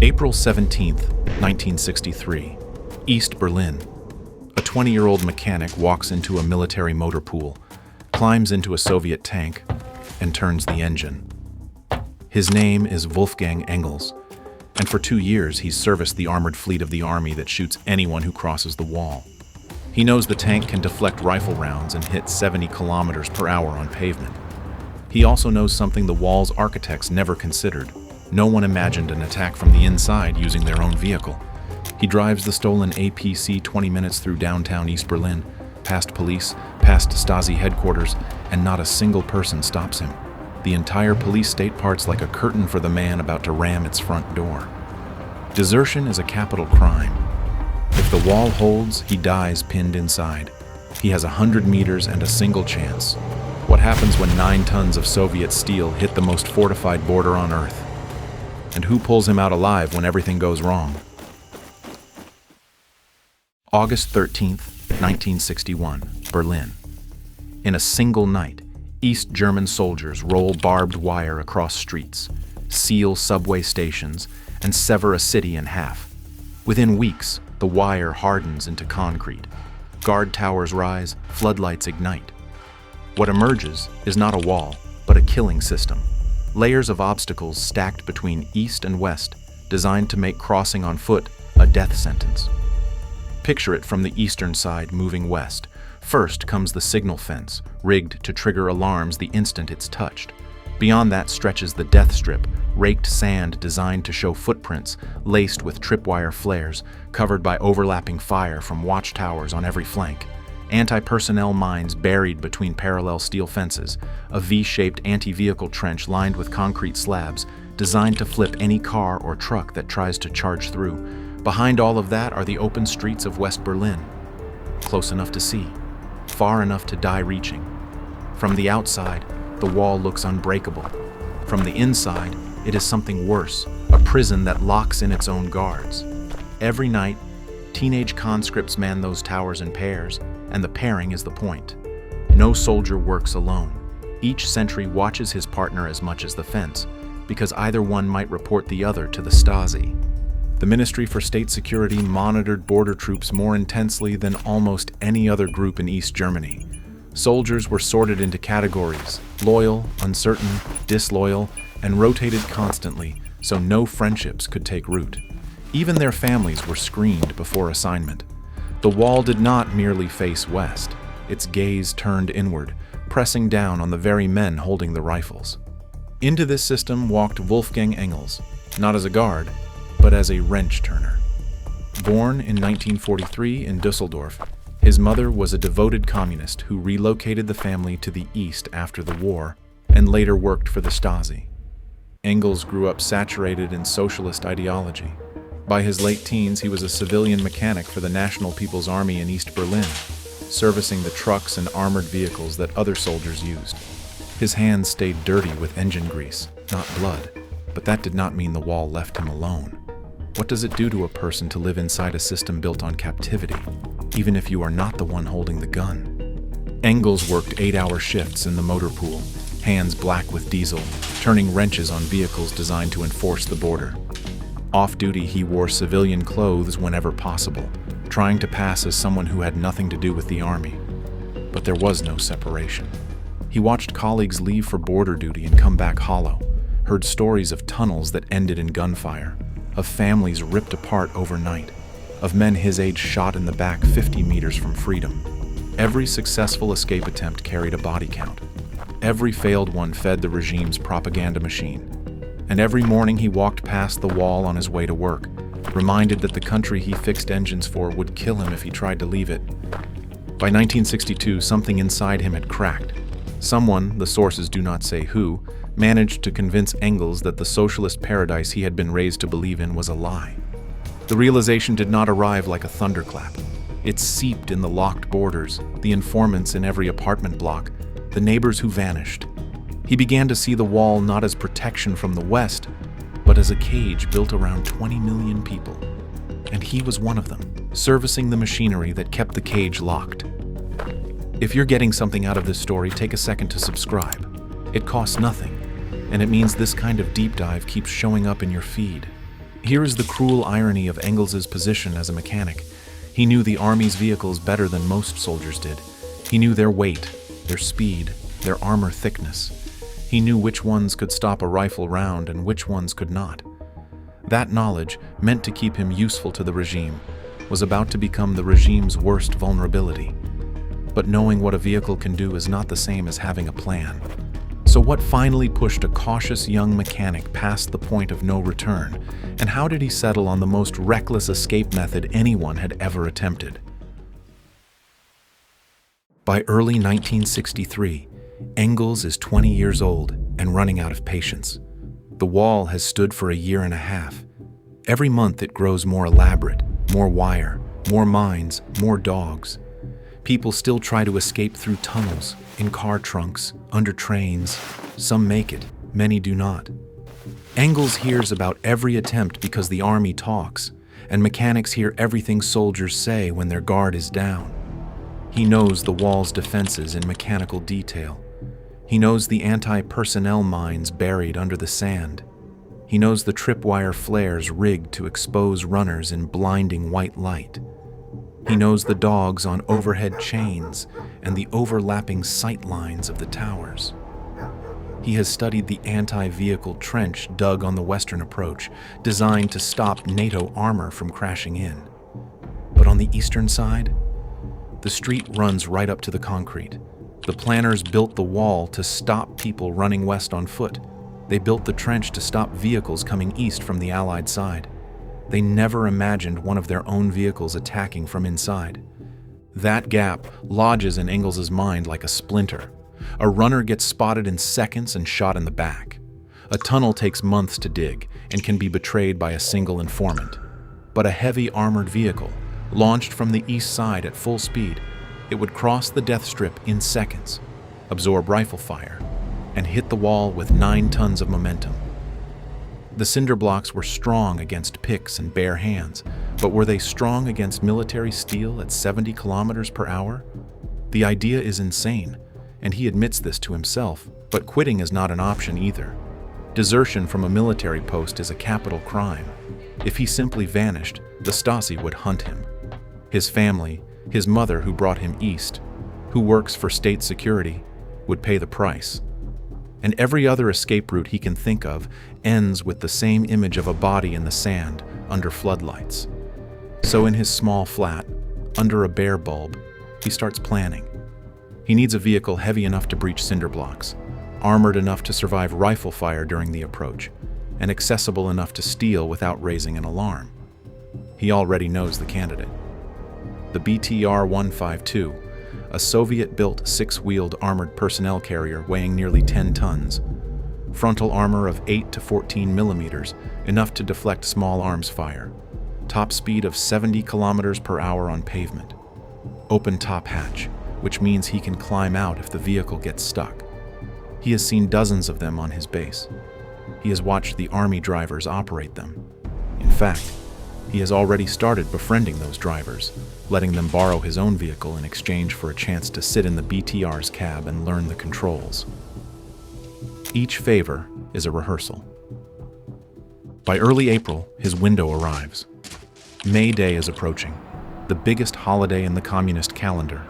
April 17th, 1963, East Berlin. A 20-year-old mechanic walks into a military motor pool, climbs into a Soviet tank, and turns the engine. His name is Wolfgang Engels, and for 2 years he's serviced the armored fleet of the army that shoots anyone who crosses the wall. He knows the tank can deflect rifle rounds and hit 70 kilometers per hour on pavement. He also knows something the wall's architects never considered. No one imagined an attack from the inside using their own vehicle. He drives the stolen APC 20 minutes through downtown East Berlin, past police, past Stasi headquarters, and not a single person stops him. The entire police state parts like a curtain for the man about to ram its front door. Desertion is a capital crime. If the wall holds, he dies pinned inside. He has 100 meters and a single chance. What happens when 9 tons of Soviet steel hit the most fortified border on Earth? And who pulls him out alive when everything goes wrong? August 13th, 1961, Berlin. In a single night, East German soldiers roll barbed wire across streets, seal subway stations, and sever a city in half. Within weeks, the wire hardens into concrete. Guard towers rise, floodlights ignite. What emerges is not a wall, but a killing system. Layers of obstacles stacked between east and west, designed to make crossing on foot a death sentence. Picture it from the eastern side moving west. First comes the signal fence, rigged to trigger alarms the instant it's touched. Beyond that stretches the death strip, raked sand designed to show footprints, laced with tripwire flares, covered by overlapping fire from watchtowers on every flank. Anti-personnel mines buried between parallel steel fences, a V-shaped anti-vehicle trench lined with concrete slabs, designed to flip any car or truck that tries to charge through. Behind all of that are the open streets of West Berlin. Close enough to see, far enough to die reaching. From the outside, the wall looks unbreakable. From the inside, it is something worse, a prison that locks in its own guards. Every night, teenage conscripts man those towers in pairs, and the pairing is the point. No soldier works alone. Each sentry watches his partner as much as the fence, because either one might report the other to the Stasi. The Ministry for State Security monitored border troops more intensely than almost any other group in East Germany. Soldiers were sorted into categories: loyal, uncertain, disloyal, and rotated constantly, so no friendships could take root. Even their families were screened before assignment. The wall did not merely face west. Its gaze turned inward, pressing down on the very men holding the rifles. Into this system walked Wolfgang Engels, not as a guard, but as a wrench turner. Born in 1943 in Dusseldorf, his mother was a devoted communist who relocated the family to the east after the war and later worked for the Stasi. Engels grew up saturated in socialist ideology. By his late teens, he was a civilian mechanic for the National People's Army in East Berlin, servicing the trucks and armored vehicles that other soldiers used. His hands stayed dirty with engine grease, not blood, but that did not mean the wall left him alone. What does it do to a person to live inside a system built on captivity, even if you are not the one holding the gun? Engels worked 8-hour shifts in the motor pool, hands black with diesel, turning wrenches on vehicles designed to enforce the border. Off-duty, he wore civilian clothes whenever possible, trying to pass as someone who had nothing to do with the army. But there was no separation. He watched colleagues leave for border duty and come back hollow, heard stories of tunnels that ended in gunfire, of families ripped apart overnight, of men his age shot in the back 50 meters from freedom. Every successful escape attempt carried a body count. Every failed one fed the regime's propaganda machine. And every morning he walked past the wall on his way to work, reminded that the country he fixed engines for would kill him if he tried to leave it. By 1962, something inside him had cracked. Someone, the sources do not say who, managed to convince Engels that the socialist paradise he had been raised to believe in was a lie. The realization did not arrive like a thunderclap. It seeped in the locked borders, the informants in every apartment block, the neighbors who vanished. He began to see the wall not as protection from the West, but as a cage built around 20 million people. And he was one of them, servicing the machinery that kept the cage locked. If you're getting something out of this story, take a second to subscribe. It costs nothing, and it means this kind of deep dive keeps showing up in your feed. Here is the cruel irony of Engels's position as a mechanic. He knew the Army's vehicles better than most soldiers did. He knew their weight, their speed, their armor thickness. He knew which ones could stop a rifle round and which ones could not. That knowledge, meant to keep him useful to the regime, was about to become the regime's worst vulnerability. But knowing what a vehicle can do is not the same as having a plan. So what finally pushed a cautious young mechanic past the point of no return, and how did he settle on the most reckless escape method anyone had ever attempted? By early 1963, Engels is 20 years old and running out of patience. The wall has stood for a year and a half. Every month it grows more elaborate, more wire, more mines, more dogs. People still try to escape through tunnels, in car trunks, under trains. Some make it, many do not. Engels hears about every attempt because the Army talks, and mechanics hear everything soldiers say when their guard is down. He knows the wall's defenses in mechanical detail. He knows the anti-personnel mines buried under the sand. He knows the tripwire flares rigged to expose runners in blinding white light. He knows the dogs on overhead chains and the overlapping sight lines of the towers. He has studied the anti-vehicle trench dug on the western approach, designed to stop NATO armor from crashing in. But on the eastern side, the street runs right up to the concrete. The planners built the wall to stop people running west on foot. They built the trench to stop vehicles coming east from the Allied side. They never imagined one of their own vehicles attacking from inside. That gap lodges in Engels's mind like a splinter. A runner gets spotted in seconds and shot in the back. A tunnel takes months to dig and can be betrayed by a single informant. But a heavy armored vehicle, launched from the east side at full speed, it would cross the death strip in seconds, absorb rifle fire, and hit the wall with 9 tons of momentum. The cinder blocks were strong against picks and bare hands, but were they strong against military steel at 70 kilometers per hour? The idea is insane, and he admits this to himself, but quitting is not an option either. Desertion from a military post is a capital crime. If he simply vanished, the Stasi would hunt him. His family, his mother who brought him east, who works for state security, would pay the price. And every other escape route he can think of ends with the same image of a body in the sand under floodlights. So in his small flat, under a bare bulb, he starts planning. He needs a vehicle heavy enough to breach cinder blocks, armored enough to survive rifle fire during the approach, and accessible enough to steal without raising an alarm. He already knows the candidate. The BTR-152, a Soviet-built 6-wheeled armored personnel carrier weighing nearly 10 tons. Frontal armor of 8 to 14 millimeters, enough to deflect small arms fire. Top speed of 70 kilometers per hour on pavement. Open top hatch, which means he can climb out if the vehicle gets stuck. He has seen dozens of them on his base. He has watched the Army drivers operate them. In fact, he has already started befriending those drivers, letting them borrow his own vehicle in exchange for a chance to sit in the BTR's cab and learn the controls. Each favor is a rehearsal. By early April, his window arrives. May Day is approaching, the biggest holiday in the communist calendar.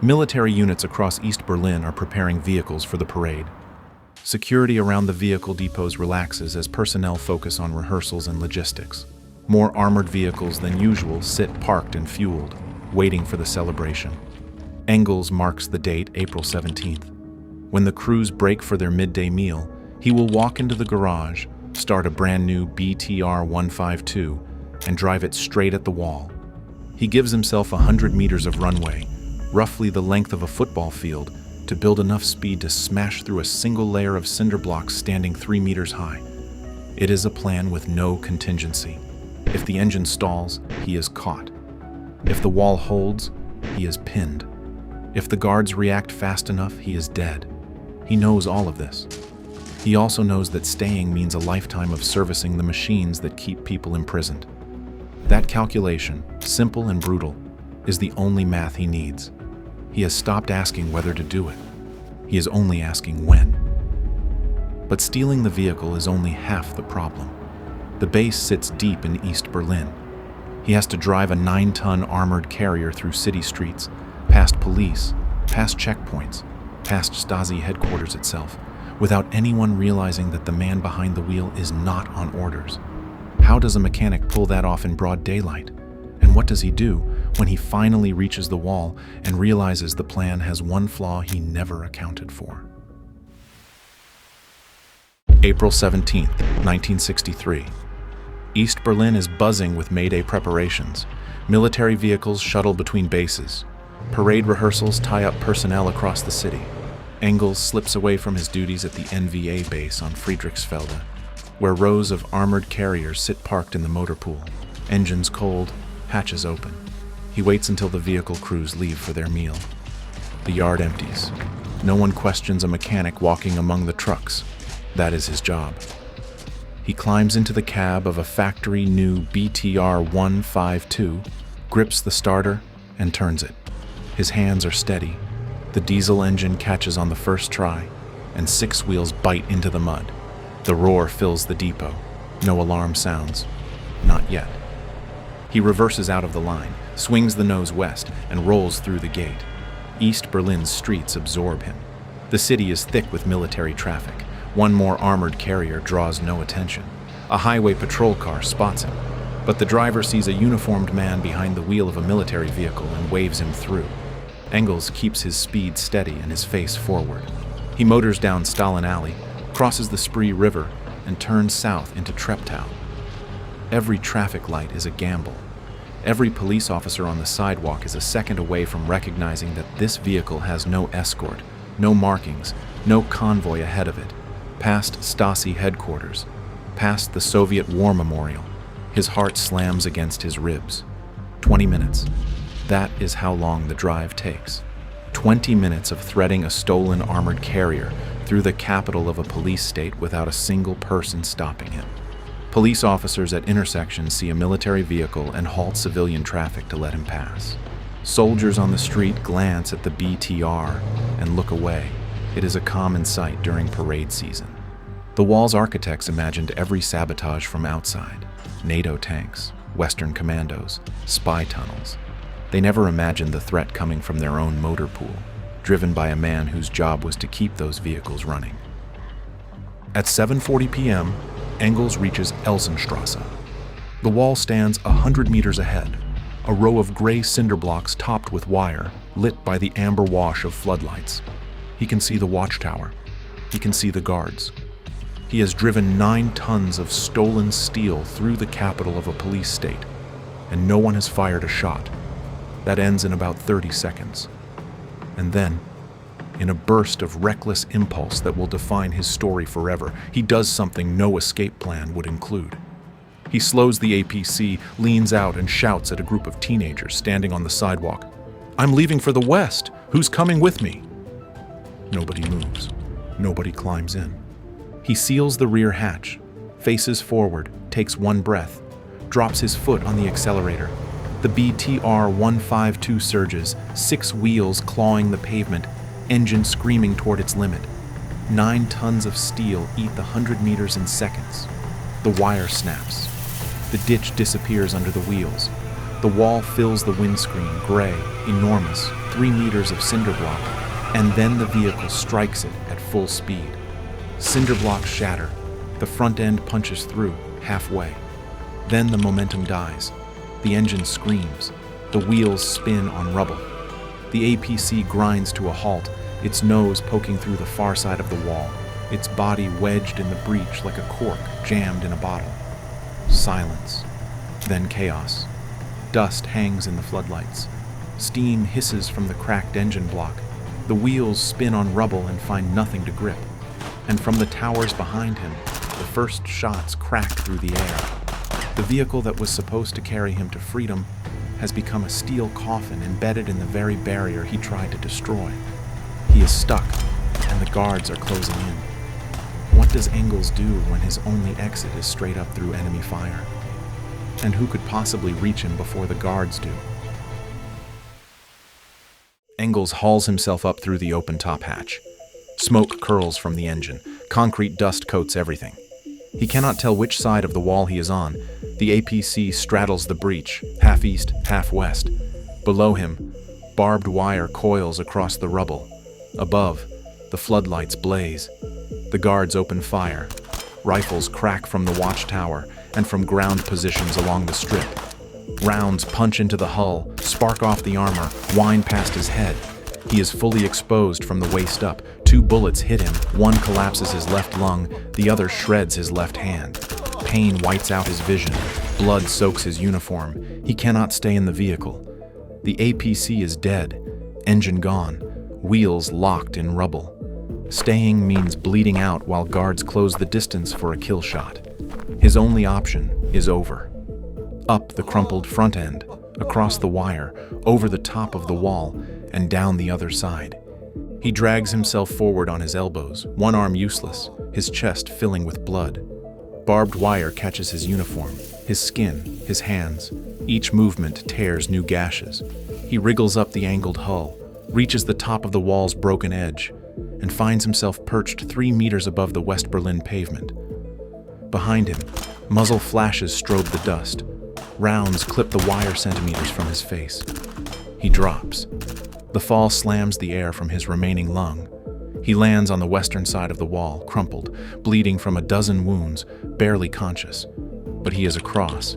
Military units across East Berlin are preparing vehicles for the parade. Security around the vehicle depots relaxes as personnel focus on rehearsals and logistics. More armored vehicles than usual sit parked and fueled, waiting for the celebration. Engels marks the date, April 17th. When the crews break for their midday meal, he will walk into the garage, start a brand new BTR-152, and drive it straight at the wall. He gives himself 100 meters of runway, roughly the length of a football field, to build enough speed to smash through a single layer of cinder blocks standing 3 meters high. It is a plan with no contingency. If the engine stalls, he is caught. If the wall holds, he is pinned. If the guards react fast enough, he is dead. He knows all of this. He also knows that staying means a lifetime of servicing the machines that keep people imprisoned. That calculation, simple and brutal, is the only math he needs. He has stopped asking whether to do it. He is only asking when. But stealing the vehicle is only half the problem. The base sits deep in East Berlin. He has to drive a 9-ton armored carrier through city streets, past police, past checkpoints, past Stasi headquarters itself, without anyone realizing that the man behind the wheel is not on orders. How does a mechanic pull that off in broad daylight? And what does he do when he finally reaches the wall and realizes the plan has one flaw he never accounted for? April 17, 1963. East Berlin is buzzing with May Day preparations. Military vehicles shuttle between bases. Parade rehearsals tie up personnel across the city. Engels slips away from his duties at the NVA base on Friedrichsfelde, where rows of armored carriers sit parked in the motor pool. Engines cold, hatches open. He waits until the vehicle crews leave for their meal. The yard empties. No one questions a mechanic walking among the trucks. That is his job. He climbs into the cab of a factory-new BTR 152, grips the starter, and turns it. His hands are steady. The diesel engine catches on the first try, and 6 wheels bite into the mud. The roar fills the depot. No alarm sounds. Not yet. He reverses out of the line, swings the nose west, and rolls through the gate. East Berlin's streets absorb him. The city is thick with military traffic. One more armored carrier draws no attention. A highway patrol car spots him, but the driver sees a uniformed man behind the wheel of a military vehicle and waves him through. Engels keeps his speed steady and his face forward. He motors down Stalin Alley, crosses the Spree River, and turns south into Treptow. Every traffic light is a gamble. Every police officer on the sidewalk is a second away from recognizing that this vehicle has no escort, no markings, no convoy ahead of it. Past Stasi headquarters, past the Soviet War Memorial, his heart slams against his ribs. 20 minutes. That is how long the drive takes. 20 minutes of threading a stolen armored carrier through the capital of a police state without a single person stopping him. Police officers at intersections see a military vehicle and halt civilian traffic to let him pass. Soldiers on the street glance at the BTR and look away. It is a common sight during parade season. The wall's architects imagined every sabotage from outside: NATO tanks, Western commandos, spy tunnels. They never imagined the threat coming from their own motor pool, driven by a man whose job was to keep those vehicles running. At 7:40 p.m., Engels reaches Elsenstrasse. The wall stands 100 meters ahead, a row of gray cinder blocks topped with wire, lit by the amber wash of floodlights. He can see the watchtower. He can see the guards. He has driven 9 tons of stolen steel through the capital of a police state, and no one has fired a shot. That ends in about 30 seconds. And then, in a burst of reckless impulse that will define his story forever, he does something no escape plan would include. He slows the APC, leans out, and shouts at a group of teenagers standing on the sidewalk. "I'm leaving for the West. Who's coming with me?" Nobody moves. Nobody climbs in. He seals the rear hatch, faces forward, takes one breath, drops his foot on the accelerator. The BTR 152 surges, 6 wheels clawing the pavement, engine screaming toward its limit. 9 tons of steel eat the 100 meters in seconds. The wire snaps. The ditch disappears under the wheels. The wall fills the windscreen, gray, enormous, 3 meters of cinder block, and then the vehicle strikes it at full speed. Cinder blocks shatter. The front end punches through, halfway. Then the momentum dies. The engine screams. The wheels spin on rubble. The APC grinds to a halt, its nose poking through the far side of the wall, its body wedged in the breach like a cork jammed in a bottle. Silence. Then chaos. Dust hangs in the floodlights. Steam hisses from the cracked engine block. The wheels spin on rubble and find nothing to grip. And from the towers behind him, the first shots crack through the air. The vehicle that was supposed to carry him to freedom has become a steel coffin embedded in the very barrier he tried to destroy. He is stuck, and the guards are closing in. What does Engels do when his only exit is straight up through enemy fire? And who could possibly reach him before the guards do? Engels hauls himself up through the open top hatch. Smoke curls from the engine. Concrete dust coats everything. He cannot tell which side of the wall he is on. The APC straddles the breach, half east, half west. Below him, barbed wire coils across the rubble. Above, the floodlights blaze. The guards open fire. Rifles crack from the watchtower and from ground positions along the strip. Rounds punch into the hull, spark off the armor, wind past his head. He is fully exposed from the waist up. 2 bullets hit him. One collapses his left lung, the other shreds his left hand. Pain whites out his vision. Blood soaks his uniform. He cannot stay in the vehicle. The APC is dead, engine gone, wheels locked in rubble. Staying means bleeding out while guards close the distance for a kill shot. His only option is over. Up the crumpled front end, across the wire, over the top of the wall, and down the other side. He drags himself forward on his elbows, one arm useless, his chest filling with blood. Barbed wire catches his uniform, his skin, his hands. Each movement tears new gashes. He wriggles up the angled hull, reaches the top of the wall's broken edge, and finds himself perched 3 meters above the West Berlin pavement. Behind him, muzzle flashes strobe the dust. Rounds clip the wire centimeters from his face. He drops. The fall slams the air from his remaining lung. He lands on the western side of the wall, crumpled, bleeding from a dozen wounds, barely conscious. But he is across.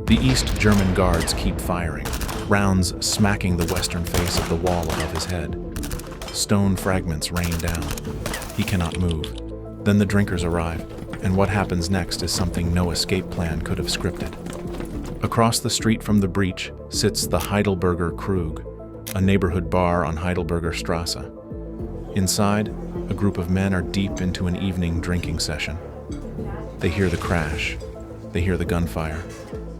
The East German guards keep firing, rounds smacking the western face of the wall above his head. Stone fragments rain down. He cannot move. Then the drinkers arrive, and what happens next is something no escape plan could have scripted. Across the street from the breach sits the Heidelberger Krug, a neighborhood bar on Heidelberger Strasse. Inside, a group of men are deep into an evening drinking session. They hear the crash. They hear the gunfire.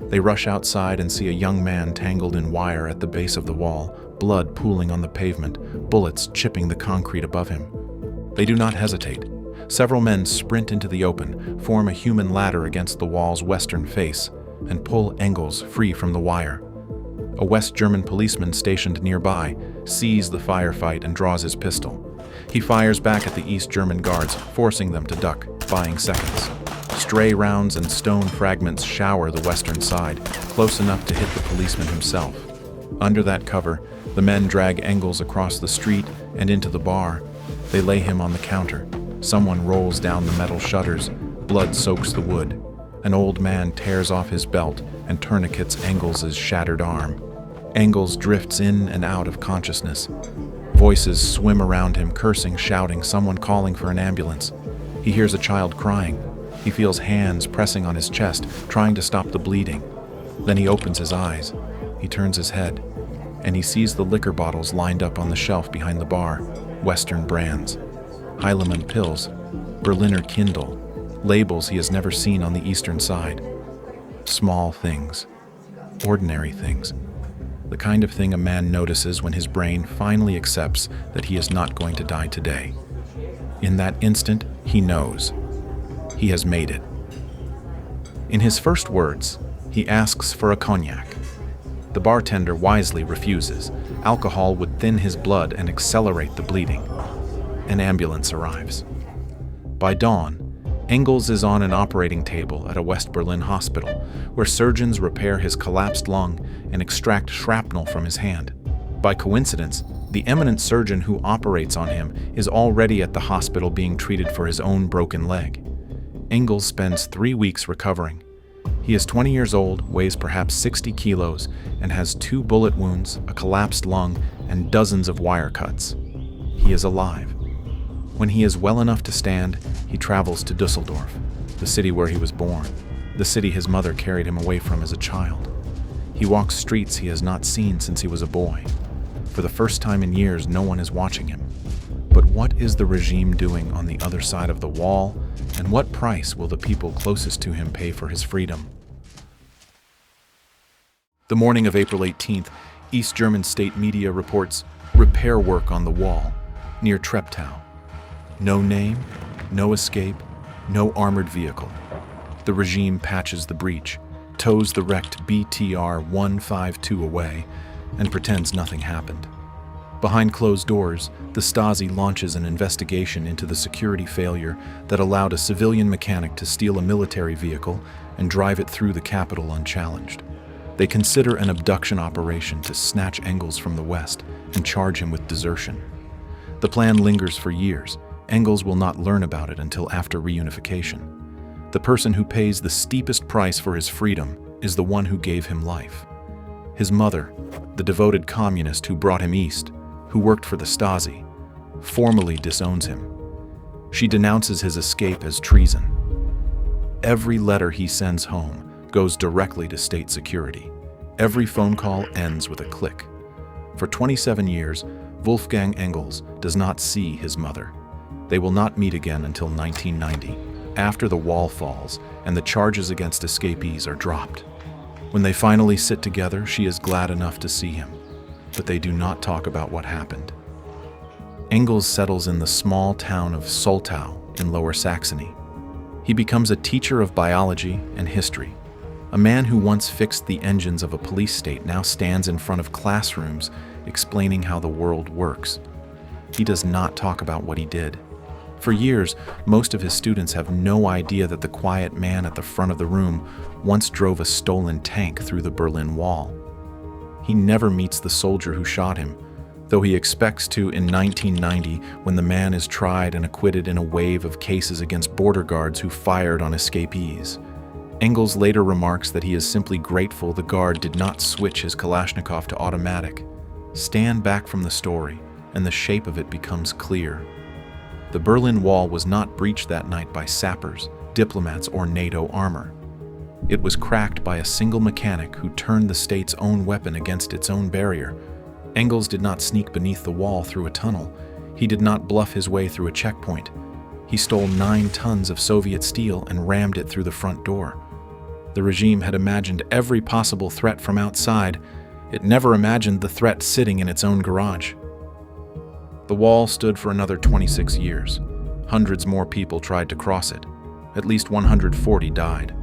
They rush outside and see a young man tangled in wire at the base of the wall, blood pooling on the pavement, bullets chipping the concrete above him. They do not hesitate. Several men sprint into the open, form a human ladder against the wall's western face, and pull Engels free from the wire. A West German policeman stationed nearby sees the firefight and draws his pistol. He fires back at the East German guards, forcing them to duck, buying seconds. Stray rounds and stone fragments shower the western side, close enough to hit the policeman himself. Under that cover, the men drag Engels across the street and into the bar. They lay him on the counter. Someone rolls down the metal shutters. Blood soaks the wood. An old man tears off his belt and tourniquets Engels' shattered arm. Engels drifts in and out of consciousness. Voices swim around him, cursing, shouting, someone calling for an ambulance. He hears a child crying. He feels hands pressing on his chest, trying to stop the bleeding. Then he opens his eyes. He turns his head, and he sees the liquor bottles lined up on the shelf behind the bar, Western brands. Heilemann pills, Berliner Kindle, labels he has never seen on the eastern side. Small things, ordinary things, the kind of thing a man notices when his brain finally accepts that he is not going to die today. In that instant, he knows. He has made it. In his first words, he asks for a cognac. The bartender wisely refuses. Alcohol would thin his blood and accelerate the bleeding. An ambulance arrives. By dawn, Engels is on an operating table at a West Berlin hospital, where surgeons repair his collapsed lung and extract shrapnel from his hand. By coincidence, the eminent surgeon who operates on him is already at the hospital being treated for his own broken leg. Engels spends 3 weeks recovering. He is 20 years old, weighs perhaps 60 kilos, and has 2 bullet wounds, a collapsed lung, and dozens of wire cuts. He is alive. When he is well enough to stand, he travels to Dusseldorf, the city where he was born, the city his mother carried him away from as a child. He walks streets he has not seen since he was a boy. For the first time in years, no one is watching him. But what is the regime doing on the other side of the wall, and what price will the people closest to him pay for his freedom? The morning of April 18th, East German state media reports repair work on the wall, near Treptow. No name, no escape, no armored vehicle. The regime patches the breach, tows the wrecked BTR 152 away, and pretends nothing happened. Behind closed doors, the Stasi launches an investigation into the security failure that allowed a civilian mechanic to steal a military vehicle and drive it through the capital unchallenged. They consider an abduction operation to snatch Engels from the West and charge him with desertion. The plan lingers for years. Engels will not learn about it until after reunification. The person who pays the steepest price for his freedom is the one who gave him life. His mother, the devoted communist who brought him east, who worked for the Stasi, formally disowns him. She denounces his escape as treason. Every letter he sends home goes directly to state security. Every phone call ends with a click. For 27 years, Wolfgang Engels does not see his mother. They will not meet again until 1990, after the wall falls and the charges against escapees are dropped. When they finally sit together, she is glad enough to see him, but they do not talk about what happened. Engels settles in the small town of Soltau in Lower Saxony. He becomes a teacher of biology and history. A man who once fixed the engines of a police state now stands in front of classrooms explaining how the world works. He does not talk about what he did. For years, most of his students have no idea that the quiet man at the front of the room once drove a stolen tank through the Berlin Wall. He never meets the soldier who shot him, though he expects to in 1990 when the man is tried and acquitted in a wave of cases against border guards who fired on escapees. Engels later remarks that he is simply grateful the guard did not switch his Kalashnikov to automatic. Stand back from the story, and the shape of it becomes clear. The Berlin Wall was not breached that night by sappers, diplomats, or NATO armor. It was cracked by a single mechanic who turned the state's own weapon against its own barrier. Engels did not sneak beneath the wall through a tunnel. He did not bluff his way through a checkpoint. He stole 9 tons of Soviet steel and rammed it through the front door. The regime had imagined every possible threat from outside. It never imagined the threat sitting in its own garage. The wall stood for another 26 years. Hundreds more people tried to cross it. At least 140 died.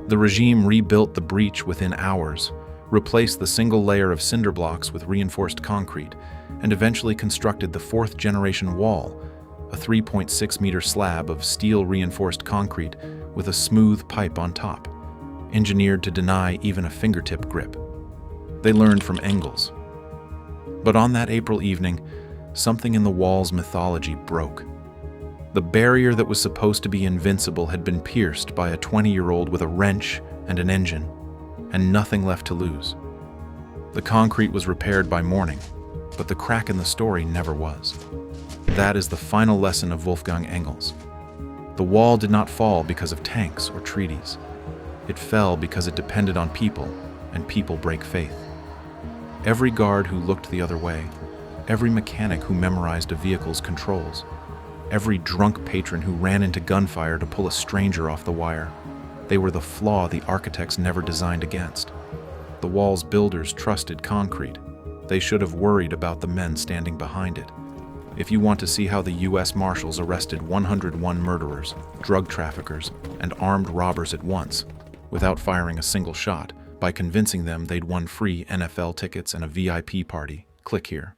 The regime rebuilt the breach within hours, replaced the single layer of cinder blocks with reinforced concrete, and eventually constructed the 4th-generation wall, a 3.6-meter slab of steel-reinforced concrete with a smooth pipe on top, engineered to deny even a fingertip grip. They learned from Engels. But on that April evening, something in the wall's mythology broke. The barrier that was supposed to be invincible had been pierced by a 20-year-old with a wrench and an engine, and nothing left to lose. The concrete was repaired by morning, but the crack in the story never was. That is the final lesson of Wolfgang Engels. The wall did not fall because of tanks or treaties. It fell because it depended on people, and people break faith. Every guard who looked the other way, every mechanic who memorized a vehicle's controls, every drunk patron who ran into gunfire to pull a stranger off the wire. They were the flaw the architects never designed against. The wall's builders trusted concrete. They should have worried about the men standing behind it. If you want to see how the U.S. Marshals arrested 101 murderers, drug traffickers, and armed robbers at once, without firing a single shot, by convincing them they'd won free NFL tickets and a VIP party, click here.